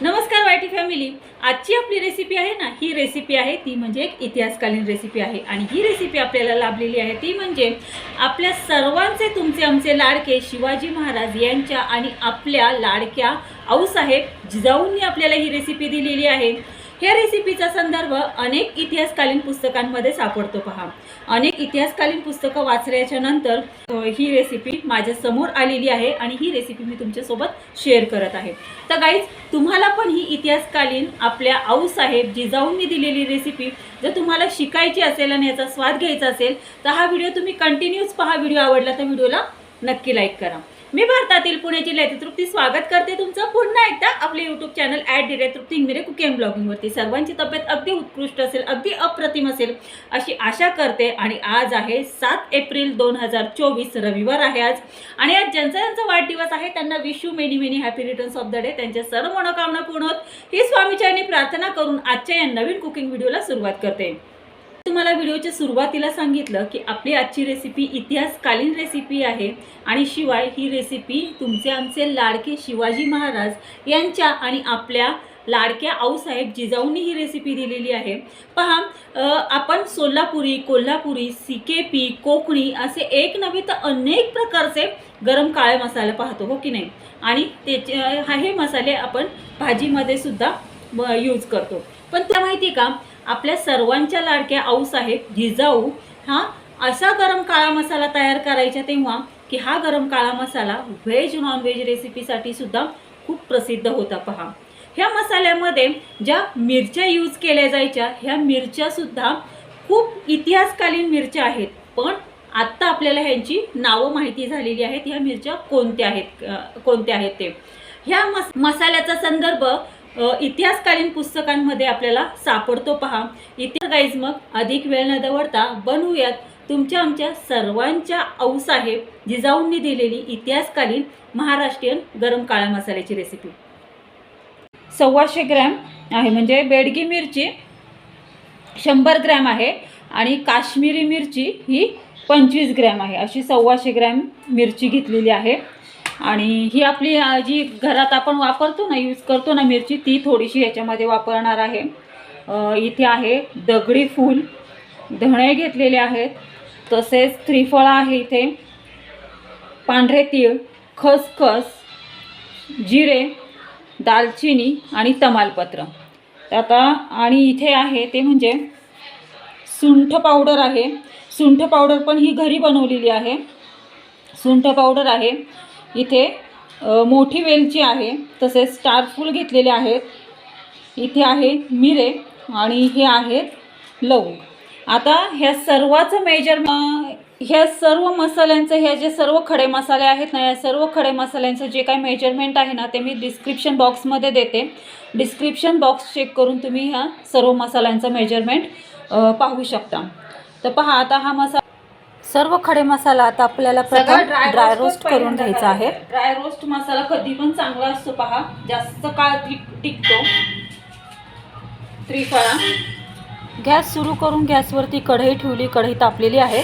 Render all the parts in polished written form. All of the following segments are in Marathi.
नमस्कार वायटी फॅमिली। आजची आपली रेसिपी आहे ना, ही रेसिपी आहे ती म्हणजे एक इतिहासकालीन रेसिपी आहे आणि ही रेसिपी आपल्याला लाभलेली आहे ती म्हणजे आपल्या सर्वांचे तुमचे आमचे लाडके शिवाजी महाराज यांच्या आणि आपल्या लाडक्या आऊसाहेब जिजाऊंनी आपल्याला ही रेसिपी दिलेली आहे। ह्या रेसिपीचा संदर्भ अनेक इतिहासकालीन पुस्तकांमध्ये सापडतो। पहा, अनेक इतिहासकालीन पुस्तकं वाचल्याच्या नंतर ही रेसिपी माझ्या समोर आलेली आहे आणि ही रेसिपी मी तुमच्यासोबत शेअर करत आहे। तर गाईज, तुम्हाला पण ही इतिहासकालीन आपल्या आऊसाहेब जिजाऊंनी दिलेली रेसिपी जर तुम्हाला शिकायची असेल आणि याचा स्वाद घ्यायचा असेल तर हा व्हिडिओ तुम्ही कंटिन्यूच पहा। व्हिडिओ आवडला तर व्हिडिओला नक्की लाईक करा। मी भारतातील पुणे जिल्ह्यातील तृप्ती स्वागत करते तुमचं पुन्हा एकदा आपले यूट्यूब चॅनल @तृप्ती इंगमिरे कुकिंग ब्लॉगिंगवरती। सर्वांची तब्येत अगदी उत्कृष्ट असेल, अगदी अप्रतिम असेल अशी आशा करते। आणि आज आहे 7 एप्रिल 2024, रविवार आहे आज। आणि आज ज्यांचा वाढदिवस आहे त्यांना wish you many many happy returns of the day. त्यांच्या सर्व मनोकामना पूर्ण होत ही स्वामीचरणी प्रार्थना करून आजच्या या नवीन कुकिंग व्हिडिओला सुरुवात करते। तुम्हाला व्हिडिओच्या सुरुवातीला सांगितलं की आपली आजची रेसिपी इतिहासकालीन रेसिपी आहे आणि शिवाय ही रेसिपी तुमचे आमचे लाडके शिवाजी महाराज यांच्या आणि आपल्या लाडक्या आऊसाहेब जिजाऊंनी ही रेसिपी दिलेली आहे। पहा, आपण सोलापुरी, कोल्हापुरी, सिकेपी, कोकणी असे एक नव्हे तर अनेक प्रकारचे गरम काळे मसाले पाहतो, हो की नाही? आणि त्याचे हे मसाले आपण भाजीमध्ये सुद्धा यूज करतो। पण तुला माहिती का, आपल्या सर्वांच्या लाडक्या आऊसाहेब जिजाऊ हा असा गरम काळा मसाला तयार करायचा तेव्हा की हा गरम काळा मसाला व्हेज नॉन व्हेज रेसिपीसाठी सुद्धा खूप प्रसिद्ध होता। पहा, ह्या मसाल्यामध्ये ज्या मिरच्या यूज केल्या जायच्या ह्या मिरच्या सुद्धा खूप इतिहासकालीन मिरच्या आहेत, पण आत्ता आपल्याला ह्यांची नावं माहिती झालेली आहेत। ह्या मिरच्या कोणत्या आहेत ते ह्या मसाल्याचा संदर्भ इतिहासकालीन पुस्तकांमध्ये आपल्याला सापडतो। पहा इतिहास गाईज, मग अधिक वेळ न दवडता बनवूयात तुमच्या आमच्या सर्वांच्या आऊसाहेब जिजाऊंनी दिलेली इतिहासकालीन महाराष्ट्रीयन गरम काळ्या मसाल्याची रेसिपी। 125 ग्रॅम आहे, म्हणजे बेडगी मिरची 100 ग्रॅम आहे आणि काश्मीरी मिरची ही 25 ग्रॅम आहे। अशी 125 ग्रॅम मिरची घेतलेली आहे। आणि ही आपली जी घरात आपण वापरतो ना, यूज करतो ना मिरची, ती थोडीशी ह्याच्यामध्ये वापरणार आहे। इथे आहे दगडी फूल, धणे घेतलेले आहेत, तसेच त्रिफळा आहे, इथे पांढरे तीळ, खसखस, जिरे, दालचिनी आणि तमालपत्र। आता आणि इथे आहे ते म्हणजे सुंठ पावडर आहे। सुंठ पावडर पण ही घरी बनवलेली आहे। सुंठ पावडर आहे, इथे मोठी वेलची आहे, तसेच स्टार फूल घेतलेले आहेत, इथे आहे मिरे आणि हे आहेत लवंग। आता ह्या सर्वाचं ह्या सर्व मसाल्यांचं, ह्या जे सर्व खडे मसाले आहेत ना, या सर्व खडे मसाल्यांचं जे काही मेजरमेंट आहे ना ते मी डिस्क्रिप्शन बॉक्समध्ये देते। डिस्क्रिप्शन बॉक्स चेक करून तुम्ही ह्या सर्व मसाल्यांचं मेजरमेंट पाहू शकता। तर पहा, आता हा मसाला, सर्व खडे मसाला आता आपल्याला प्रथम ड्राय रोस्ट करून घ्यायचा आहे। ड्राय रोस्ट मसाला कधी पण चांगला असतो, पहा जास्त काळ टिकतो। त्रिफळा, गॅस सुरू करून गॅसवरती कढई ठेवली, कढई तापलेली आहे,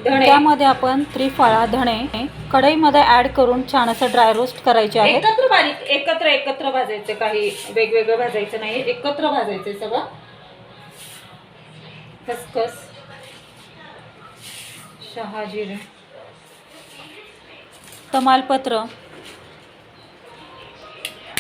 त्यामध्ये आपण त्रिफळा, धणे कढईमध्ये ॲड करून छान असं ड्राय रोस्ट करायचे आहे। एकत्र बारीक एकत्र भाजायचे, काही वेगवेगळं भाजायचं नाही, एकत्र भाजायचे सगळं। खसखस, शहाजिरे, तमालपत्र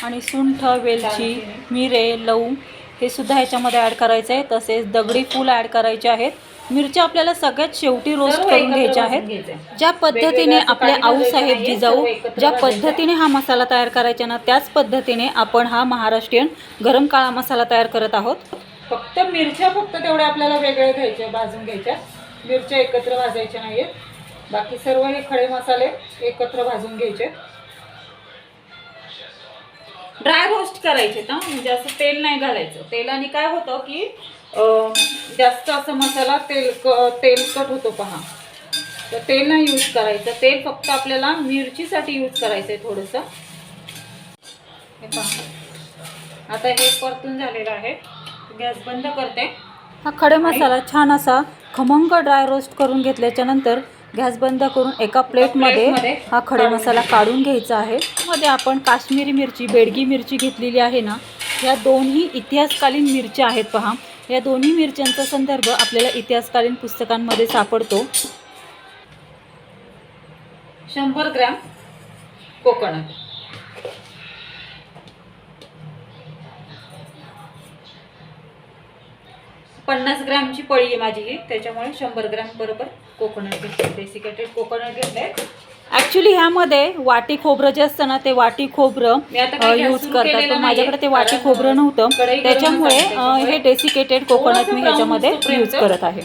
आणि सुंठ, वेलची, मिरे, लवंग हे सुद्धा ह्याच्यामध्ये ॲड करायचं आहे। तसेच दगडी फूल ॲड करायचे आहेत। मिरच्या आपल्याला सगळ्यात शेवटी रोस्ट करून घ्यायच्या आहेत। ज्या पद्धतीने आपले आऊसाहेब जिजाऊ ज्या पद्धतीने हा मसाला तयार करायचा ना, त्याच पद्धतीने आपण हा महाराष्ट्रीयन गरम काळा मसाला तयार करत आहोत। फक्त मिरच्या तेवढ्या आपल्याला वेगळ्या घ्यायच्या, भाजून घ्यायच्या, मिरच्या एकत्र भाजायच्या नाहीत, बाकी सर्व हे खडे मसाले एकत्र भाजून घ्यायचे। ड्राय रोस्ट करायचे ना, म्हणजे असं तेल नाही घालायचं। तेलाने काय होतं की जास्त असं मसाला तेलकट होतो। पहा, तर तेल नाही यूज करायचं, तेल फक्त आपल्याला मिरचीसाठी यूज करायचं आहे थोडंसं। हे पहा, आता हे परतून झालेलं आहे, गॅस बंद करते। हा खडे मसाला छान असा खमंग ड्राय रोस्ट करून घेतल्याच्या नंतर गॅस बंद करून एका प्लेटमध्ये हा खडे मसाला काढून घ्यायचा आहे। मध्ये आपण काश्मीरी मिरची, बेडगी मिरची घेतलेली आहे ना, ह्या दोन्ही इतिहासकालीन मिरच्या आहेत पहा. या दोन्ही मिरच्यांचा संदर्भ आपल्याला इतिहासकालीन पुस्तकांमध्ये सापडतो. 100 ग्रॅम कोकोनट, 50 ग्रॅमची पळी आहे माझी ही, त्याच्यामुळे 100 ग्रॅम बरोबर कोकोनट घेतले, डेसिकेटेड कोकोनट घेतले. ॲक्च्युली ह्यामध्ये वाटी खोबरं जे असतं ना, ते वाटी खोबरं यूज करतात, पण माझ्याकडे ते वाटी खोबरं नव्हतं, त्याच्यामुळे हे डेसिकेटेड कोकोनट मी ह्याच्यामध्ये यूज करत आहे.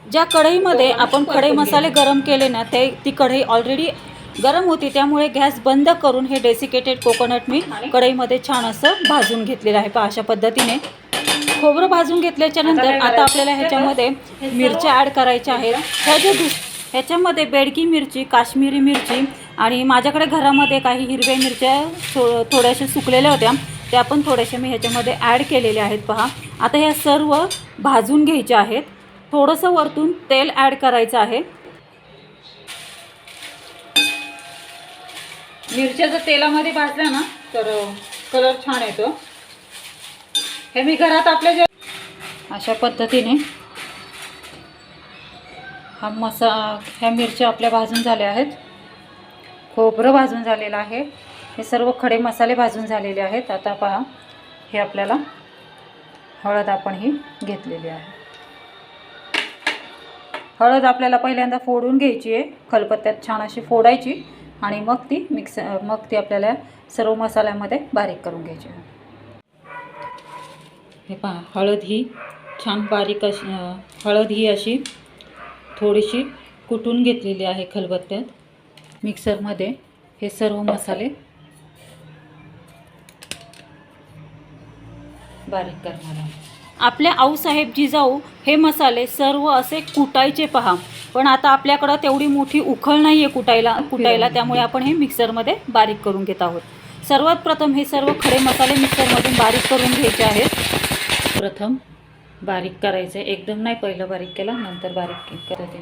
ज्या कढईमध्ये आपण खडे मसाले गरम केले ना, ती कढई ऑलरेडी गरम होती, त्यामुळे गॅस बंद करून हे डेसिकेटेड कोकोनट मी कढईमध्ये छान असं भाजून घेतलेलं आहे. पहा अशा पद्धतीने खोबरं भाजून घेतल्याच्या नंतर आता आपल्याला ह्याच्यामध्ये मिरच्या ॲड करायच्या आहेत. ह्याच्यामध्ये बेडगी मिरची, काश्मीरी मिरची आणि माझ्याकडे घरामध्ये काही हिरव्या मिरच्या थोड्याशा सुकलेल्या होत्या, त्या पण थोड्याशा मी ह्याच्यामध्ये ॲड केलेल्या आहेत. पहा आता ह्या सर्व भाजून घ्यायच्या आहेत. थोडंसं वरतून तेल ॲड करायचं आहे. मिरच्या जर तेलामध्ये भाजल्या ना तर कलर छान येतो. हे मी घरात आपल्या अशा पद्धतीने ह्या मिरच्या आपल्या भाजून झाल्या आहेत. खोबरं भाजून झालेलं आहे. हे सर्व खडे मसाले भाजून झालेले आहेत. आता पहा हे आपल्याला हळद आपण ही घेतलेली आहे. हळद आपल्याला पहिल्यांदा फोडून घ्यायची आहे, खलबत्त्यात छान अशी फोडायची आणि मग ती आपल्याला सर्व मसाल्यामध्ये बारीक करून घ्यायची आहे. हे पहा हळद ही छान बारीक अशी हळद ही अशी थोडीशी कुटून घेतलेली आहे खलबत्त्यात. मिक्सरमध्ये हे सर्व मसाले बारीक करणार आहे. आपल्या आऊसाहेब जिजाऊ हे मसाले सर्व असे कुटायचे पहा, पण आता आपल्याकडं तेवढी मोठी उखळ नाही आहे कुटायला, त्यामुळे आपण हे मिक्सरमध्ये बारीक करून घेत आहोत. सर्वात प्रथम हे सर्व खडे मसाले मिक्सरमधून बारीक करून घ्यायचे आहेत. प्रथम बारीक करायचं आहे, एकदम नाही, पहिलं बारीक केला नंतर बारीक करते.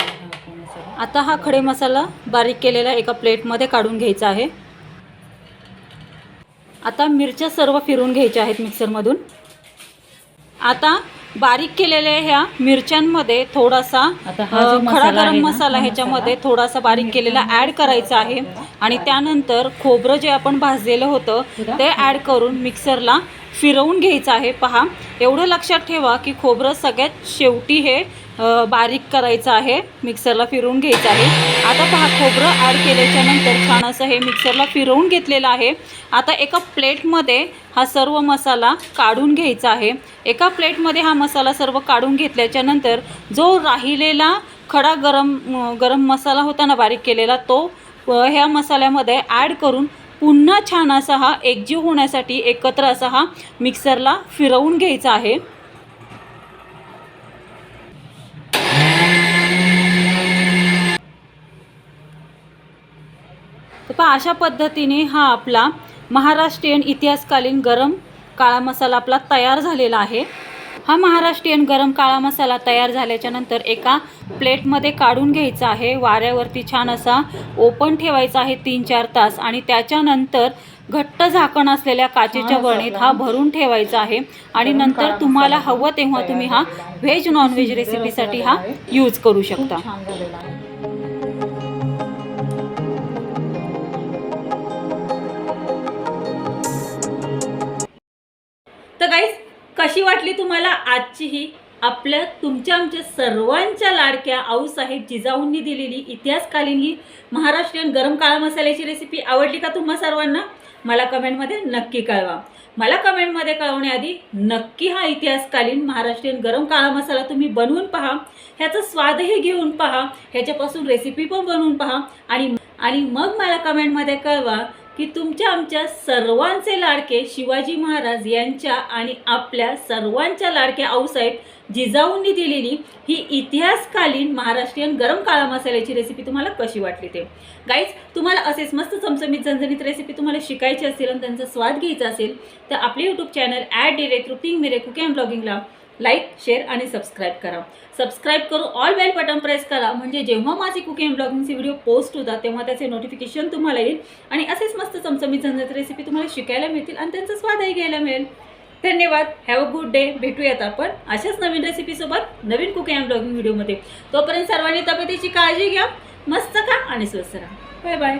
आता हा खडे मसाला बारीक केलेला एका प्लेटमध्ये काढून घ्यायचा आहे. आता मिरच्या सर्व फिरून घ्यायच्या आहेत मिक्सरमधून. आता बारीक केलेल्या ह्या मिरच्यांमध्ये थोडासा खडा गरम मसाला ह्याच्यामध्ये थोडासा बारीक केलेला ॲड करायचा आहे आणि त्यानंतर खोबरं जे आपण भाजलेलं होतं ते ॲड करून मिक्सरला फिरवून घ्यायचं आहे. पहा एवढं लक्षात ठेवा की खोबरं सगळ्यात शेवटी हे बारीक करायचं आहे, मिक्सरला फिरवून घ्यायचं आहे. आता पहा खोबरं ॲड केल्याच्या नंतर छान असं हे मिक्सरला फिरवून घेतलेलं आहे. आता एका प्लेटमध्ये हा सर्व मसाला काढून घ्यायचा आहे. एका प्लेटमध्ये हा मसाला सर्व काढून घेतल्याच्या नंतर जो राहिलेला खडा गरम मसाला होता ना बारीक केलेला, तो ह्या मसाल्यामध्ये ॲड करून पुन्हा छान असा हा एकजीव होण्यासाठी एकत्र असा हा मिक्सरला फिरवून घ्यायचा आहे. तर पहा अशा पद्धतीने हा आपला महाराष्ट्रीयन इतिहासकालीन गरम काळा मसाला आपला तयार झालेला आहे. हा महाराष्ट्रीयन गरम काळा मसाला तयार झाल्याच्या नंतर एका प्लेटमध्ये काढून घ्यायचा आहे. वाऱ्यावरती छान असा ओपन ठेवायचा आहे 3-4 तास आणि त्याच्यानंतर घट्ट झाकण असलेल्या काचेच्या बरणीत हा भरून ठेवायचा आहे आणि नंतर तुम्हाला हवं तेव्हा तुम्ही हा व्हेज नॉनव्हेज रेसिपीसाठी हा यूज करू शकता. तर गाईज कशी वाटली तुम्हाला आजची ही आमच्या सर्वांच्या लाडक्या आऊसाहेब जिजाऊंनी दिलेली इतिहासकालीन ही महाराष्ट्रीयन गरम काळा मसाल्याची रेसिपी आवडली का तुम्हा सर्वांना? मला कमेंटमध्ये नक्की कळवा. मला कमेंटमध्ये कळवण्याआधी नक्की हा इतिहासकालीन महाराष्ट्रीयन गरम काळा मसाला तुम्ही बनवून पहा, ह्याचा स्वादही घेऊन पहा, ह्याच्यापासून रेसिपी पण बनवून पहा आणि मग मला कमेंटमध्ये कळवा की आमच्या सर्वांचे लाडके शिवाजी महाराज यांच्या आणि आपल्या सर्वांच्या लाडक्या आऊसाहेब जिजाऊंनी दिलेली ही इतिहासकालीन महाराष्ट्रीयन गरम काळा मसाल्याची रेसिपी तुम्हाला कशी वाटली ते. गाईज तुम्हाला असेच मस्त चमचमीत झणझणीत रेसिपी तुम्हाला शिकायची असेल आणि त्यांचा स्वाद घ्यायचा असेल तर आपले यूट्यूब चॅनल @कुकिंग कुकिंग ब्लॉगिंगला लाईक, शेअर आणि सबस्क्राईब करा. सबस्क्राईब करून ऑल बेल बटन प्रेस करा, म्हणजे जेव्हा माझी कुकिंग ब्लॉगिंगचे व्हिडिओ पोस्ट होतात तेव्हा त्याचे नोटिफिकेशन तुम्हाला येईल आणि असेच मस्त चमचमीत झणझणीत रेसिपी तुम्हाला शिकायला मिळतील आणि त्यांचा स्वादही घ्यायला मिळेल. धन्यवाद. Have a good day. भेटूयात आपण अशाच नवीन रेसिपीसोबत नवीन कुकिंग अँड ब्लॉगिंग व्हिडिओमध्ये. तोपर्यंत सर्वांनी तब्येतीची काळजी घ्या, मस्त खा आणि स्वस्थ राहा. Bye bye.